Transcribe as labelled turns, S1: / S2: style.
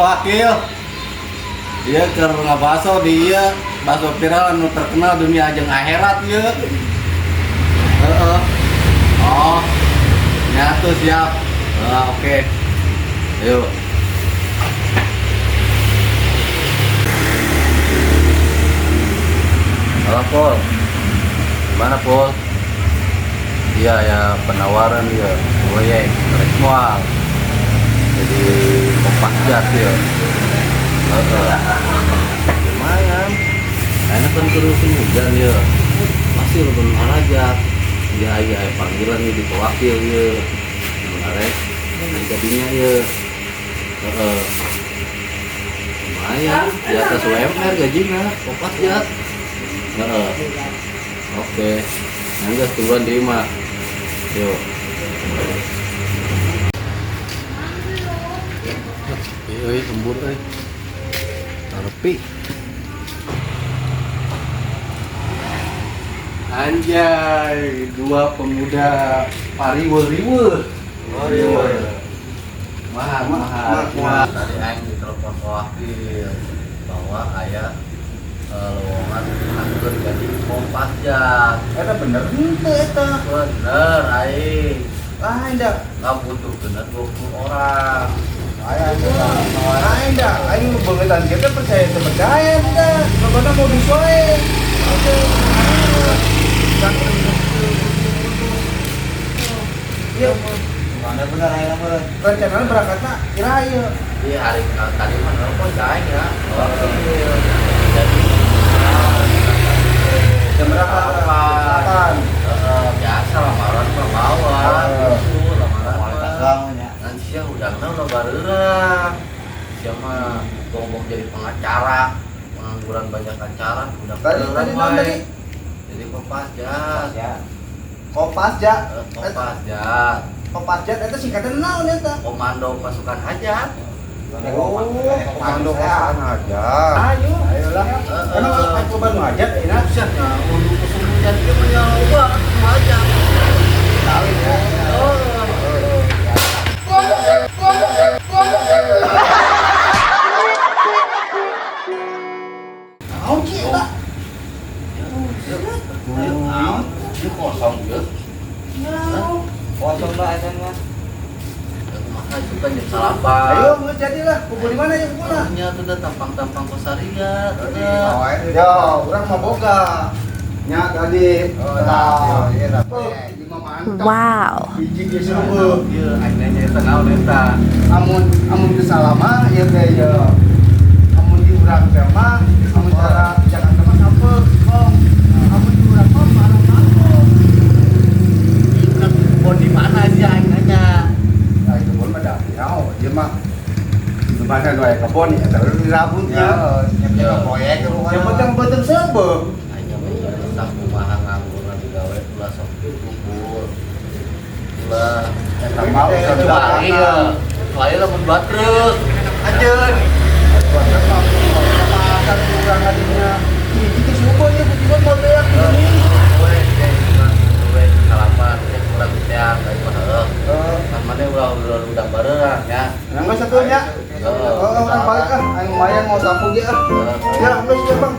S1: Wakil. Dia keur ngabaso dia baso viral anu terkenal dunia jeung akhirat ieu. Heeh. Oh. Nyatu siap. Oke. Ayo. Halo Pol. Gimana Pol? Iya ya penawaran ya proyek trek mual. Jadi kompak jat ya. Lumayan. Enak kan terus hujan ya. Masih lu benar aja. Ya iya panggilan nih di wakil ya. Sebenarnya jadinya ya. Lumayan di atas UMR gajinya kompak jat. Oke. Nanti duluan di mah. Yuk. Euy, lembur euy. Tapi anjay, dua pemuda pariweuh-riweuh. Mahal. Tadi aing ditelepon wakil bahwa aya lowongan anggur gaji kompas jat.
S2: Eta bener henteu eta.
S1: Bener aing.
S2: Indah.
S1: Nggak butuh bener 20 orang.
S2: Indah. Aing nu beungetan kita percaya indah. Pokona mau disuai. Iya. Mana bener aing mah. Rencana berangkatna kira ieu.
S1: Iya hari tadi mah nelpon ka aing ya. Jadi
S2: Jam berapa?
S1: Biasa lamaran mah bawa gitu lamaran nanti siang udangna udah bareurang siang mah bongbong jadi pengacara pengangguran banyak acara udah
S2: Tadi wae
S1: jadi Kopas Jat
S2: Kopas Jat eta singkatan naon eta?
S1: Komando Pasukan Hajat.
S2: Komando pasukan hajat. Ayolah. Emang aku baru hajat enak.
S1: Buset ya, untuk kesemuanya dia menyawa aja.
S2: Tahu ya. Naon sih eta?
S1: Ini kosong ya.
S2: Kosong lah eta mah.
S1: Maka juga jam salapan.
S2: Ayo ngejadilah. Kubur di mana ya kuburna?
S1: Nya tuh tampang-tampang Kosaria.
S2: Ya, urang mah boga. Nya tadi.
S3: Wow.
S2: Biji ge seueuh.
S1: Ieu aingna eta naon eta?
S2: Amun teu salama ieu teh ya. Amun di urang teh mah amun cara Jakarta mah sampel, Kong. Amun di urang mah marang-marang.
S1: Urang kebon di mana aja aing nanya.
S2: Nah, kebon mah dah nyao, ieu mah di mana wae kebon ya terus dirabutnya.
S1: Ya,
S2: proyek yang penting sebeuh.
S1: Hanya menjadi sang kumaha nganggur digawe ulah sok kumpul. Ulah
S2: Eta mah
S1: kecuali ya. Kecuali lamun buat truk.
S2: Anjeun. Kuatna mah pasar urang adinya. Biji ge subuh ya biji mah beak ini.
S1: Salaman kurang tiang dari padahal. Kan mana udah bareurang ya.
S2: Yang satunya. Orang balik aing lumayan mau sampung ge ah. Ya, geus ya Bang.